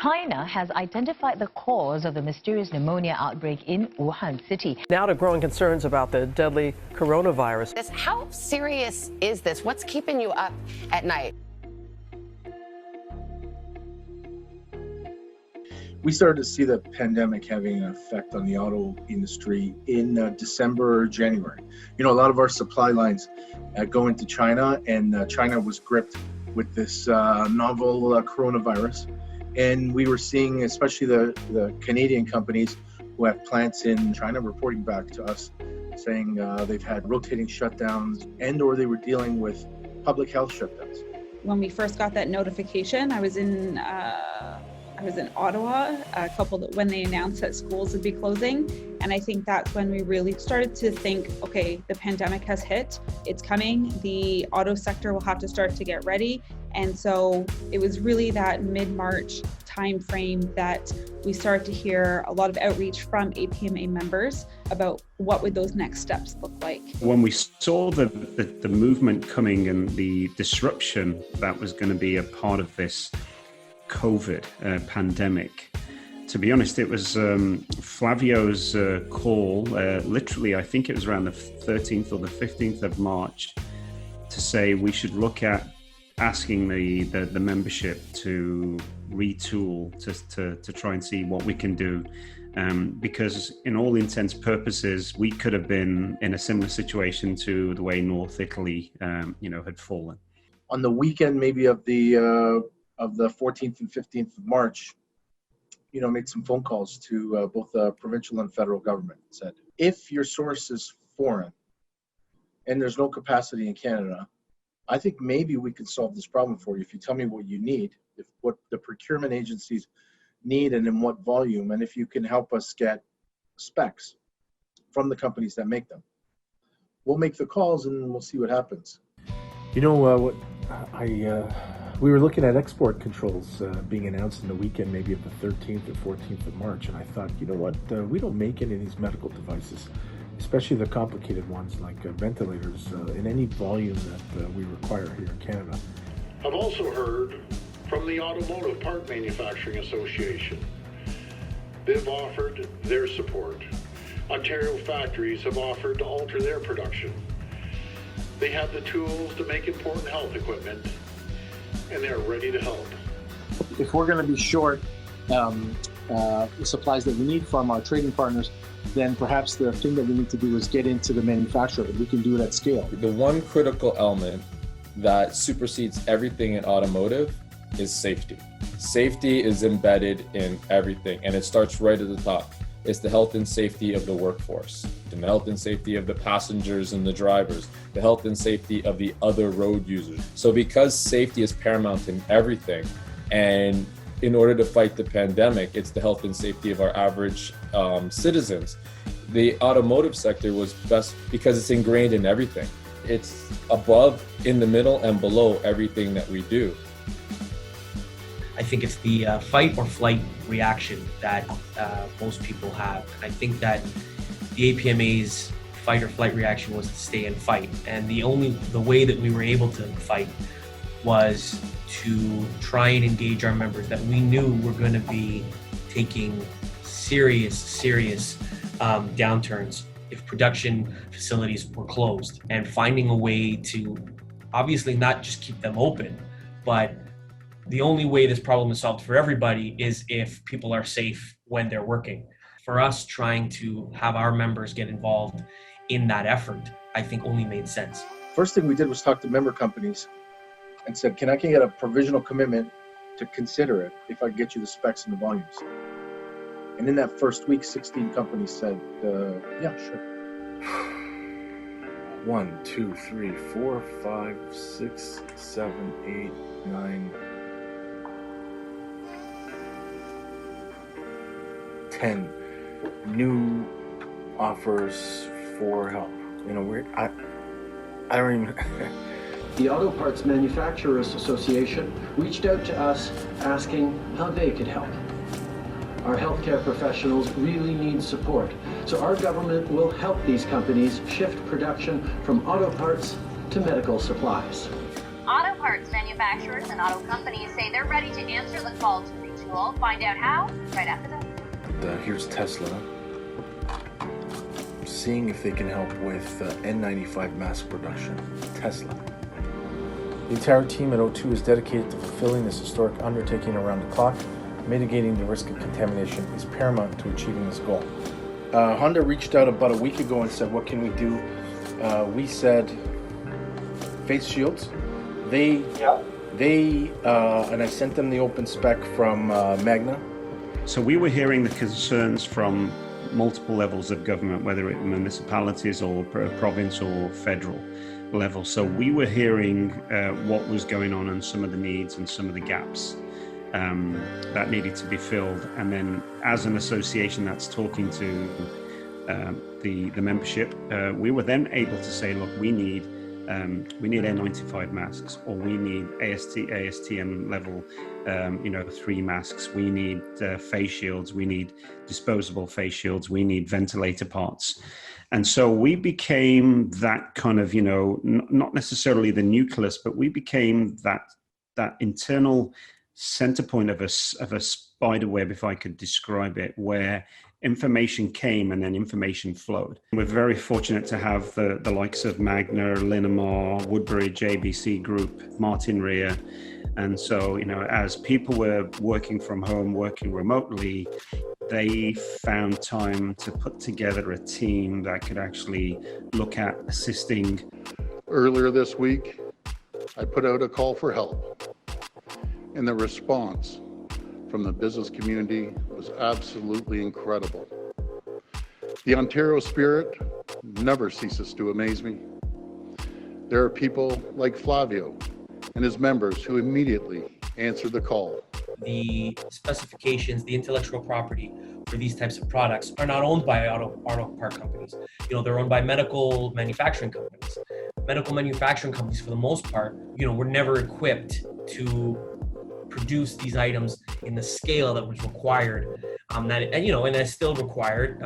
China has identified the cause of the mysterious pneumonia outbreak in Wuhan city. Now to growing concerns about the deadly coronavirus. How serious is this? What's keeping you up at night? We started to see the pandemic having an effect on the auto industry in December or January. You know, a lot of our supply lines go into China, and China was gripped with this novel coronavirus. And we were seeing, especially the Canadian companies who have plants in China, reporting back to us saying they've had rotating shutdowns and or they were dealing with public health shutdowns. When we first got that notification, I was in Ottawa, when they announced that schools would be closing. And I think that's when we really started to think, okay, the pandemic has hit, it's coming, the auto sector will have to start to get ready. And so it was really that mid-March timeframe that we started to hear a lot of outreach from APMA members about what would those next steps look like. When we saw the movement coming and the disruption that was going to be a part of this COVID pandemic, to be honest, it was Flavio's call, literally, I think it was around the 13th or the 15th of March, to say we should look at asking the membership to retool to try and see what we can do. Because in all intents and purposes, we could have been in a similar situation to the way North Italy, had fallen. On the weekend, maybe of the 14th and 15th of March, made some phone calls to both the provincial and federal government. Said, if your source is foreign and there's no capacity in Canada, I think maybe we can solve this problem for you if you tell me what you need, what the procurement agencies need and in what volume, and if you can help us get specs from the companies that make them. We'll make the calls and we'll see what happens. We were looking at export controls being announced in the weekend, maybe of the 13th or 14th of March, and I thought, you know what, we don't make any of these medical devices, especially the complicated ones like ventilators, in any volume that we require here in Canada. I've also heard from the Automotive Part Manufacturing Association. They've offered their support. Ontario factories have offered to alter their production. They have the tools to make important health equipment, and they're ready to help. If we're going to be short the supplies that we need from our trading partners, then perhaps the thing that we need to do is get into the manufacture of it. We can do it at scale. The one critical element that supersedes everything in automotive is safety. Safety is embedded in everything, and it starts right at the top. It's the health and safety of the workforce, and the health and safety of the passengers and the drivers, the health and safety of the other road users. So because safety is paramount in everything, and in order to fight the pandemic, it's the health and safety of our average citizens. The automotive sector was best because it's ingrained in everything. It's above, in the middle, and below everything that we do. I think it's the fight or flight reaction that most people have. I think that the APMA's fight or flight reaction was to stay and fight. And the way that we were able to fight was to try and engage our members that we knew were going to be taking serious downturns if production facilities were closed, and finding a way to obviously not just keep them open, but the only way this problem is solved for everybody is if people are safe when they're working. For us, trying to have our members get involved in that effort, I think only made sense. First thing we did was talk to member companies and said, can I get a provisional commitment to consider it if I get you the specs and the volumes? And in that first week, 16 companies said, yeah, sure. 1, 2, 3, 4, 5, 6, 7, 8, 9, 10 new offers for help. I don't even. The Auto Parts Manufacturers Association reached out to us asking how they could help. Our healthcare professionals really need support, so our government will help these companies shift production from auto parts to medical supplies. Auto parts manufacturers and auto companies say they're ready to answer the call to reach We'll find out how right after this. Here's Tesla, seeing if they can help with N95 mask production. Tesla. The entire team at O2 is dedicated to fulfilling this historic undertaking around the clock. Mitigating the risk of contamination is paramount to achieving this goal. Honda reached out about a week ago and said, what can we do? We said face shields. And I sent them the open spec from Magna. So we were hearing the concerns from multiple levels of government, whether it municipalities or province or federal level. So we were hearing what was going on and some of the needs and some of the gaps that needed to be filled. And then as an association that's talking to the membership, we were then able to say, look, we need N95 masks, or we need ASTM level 3 masks. We need face shields. We need disposable face shields. We need ventilator parts. And so we became that kind of, not necessarily the nucleus, but we became that internal center point of a spider web, if I could describe it, where information came and then information flowed. We're very fortunate to have the likes of Magna, Linamar, Woodbridge, ABC Group, Martin Rea. And so, as people were working from home, working remotely, they found time to put together a team that could actually look at assisting. Earlier this week, I put out a call for help, and the response from the business community was absolutely incredible. The Ontario spirit never ceases to amaze me. There are people like Flavio and his members who immediately answered the call. The specifications, the intellectual property for these types of products are not owned by auto part companies. They're owned by medical manufacturing companies. Medical manufacturing companies, for the most part, were never equipped to produce these items in the scale that was required, and is still required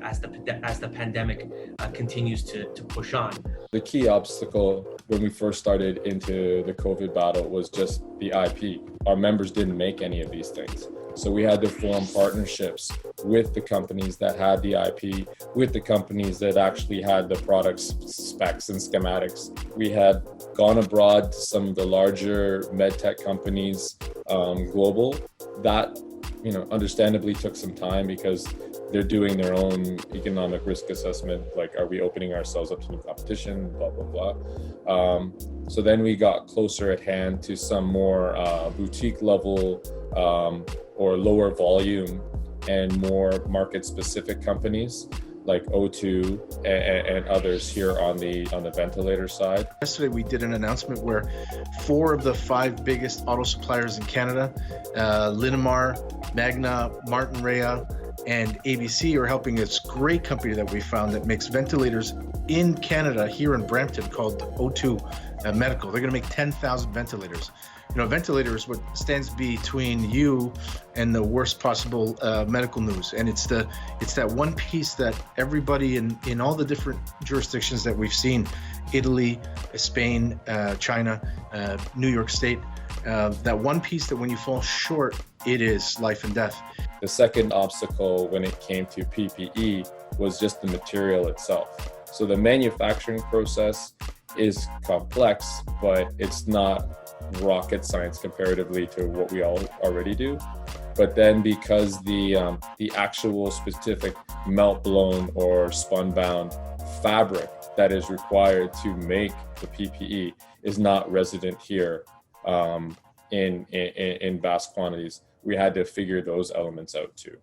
as the pandemic continues to push on. The key obstacle when we first started into the COVID battle was just the IP. Our members didn't make any of these things. So we had to form partnerships with the companies that had the IP, with the companies that actually had the product specs and schematics. We had gone abroad to some of the larger medtech companies, global. That, understandably took some time because they're doing their own economic risk assessment, like, are we opening ourselves up to new competition, blah, blah, blah. So then we got closer at hand to some more boutique level or lower volume and more market specific companies like O2 and others here on the ventilator side. Yesterday we did an announcement where 4 of the 5 biggest auto suppliers in Canada, Linamar, Magna, Martin Rea, and ABC, are helping this great company that we found that makes ventilators in Canada, here in Brampton, called O2 Medical. They're going to make 10,000 ventilators. A ventilator is what stands between you and the worst possible medical news. And it's that one piece that everybody in all the different jurisdictions that we've seen, Italy, Spain, China, New York State, that one piece that when you fall short, it is life and death. The second obstacle when it came to PPE was just the material itself. So the manufacturing process is complex, but it's not rocket science comparatively to what we all already do. But then because the actual specific melt blown or spun bound fabric that is required to make the PPE is not resident here in vast quantities, we had to figure those elements out too.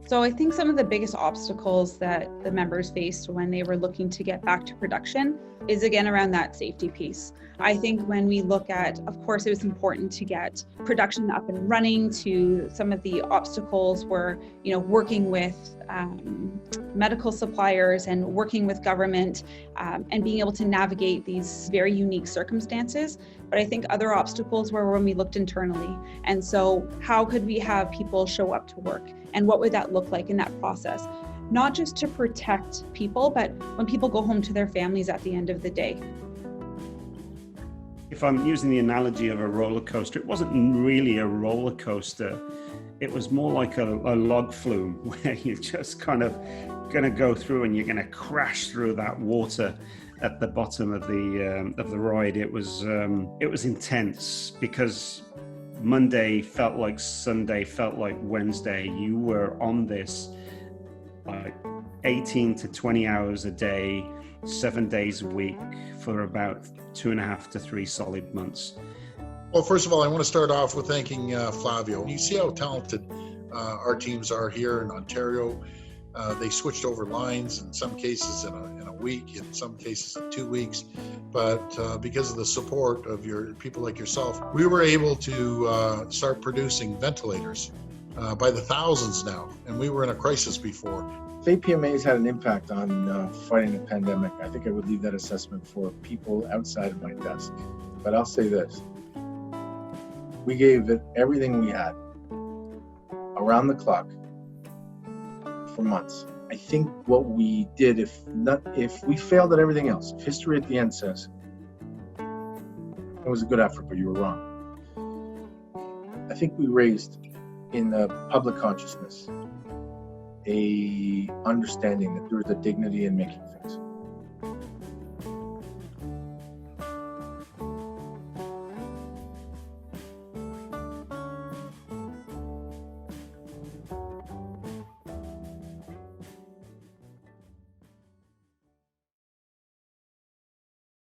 So I think some of the biggest obstacles that the members faced when they were looking to get back to production is again around that safety piece. I think when we look at, of course, it was important to get production up and running. To some of the obstacles were, working with medical suppliers and working with government and being able to navigate these very unique circumstances. But I think other obstacles were when we looked internally. And so how could we have people show up to work? And what would that look like in that process? Not just to protect people, but when people go home to their families at the end of the day. If I'm using the analogy of a roller coaster, it wasn't really a roller coaster. It was more like a log flume where you're just kind of going to go through and you're going to crash through that water at the bottom of the ride. It was intense because Monday felt like Sunday, felt like Wednesday. You were on this like 18 to 20 hours a day, 7 days a week for about 2.5 to 3 solid months. Well, first of all, I want to start off with thanking Flavio. You see how talented our teams are here in Ontario. They switched over lines in some cases in a week, in some cases in 2 weeks. But because of the support of your people like yourself, we were able to start producing ventilators by the thousands now. And we were in a crisis before. If APMA has had an impact on fighting the pandemic, I think I would leave that assessment for people outside of my desk. But I'll say this. We gave it everything we had, around the clock, for months. I think what we did, if we failed at everything else, if history at the end says, it was a good effort, but you were wrong. I think we raised in the public consciousness a understanding that there is a dignity in making things.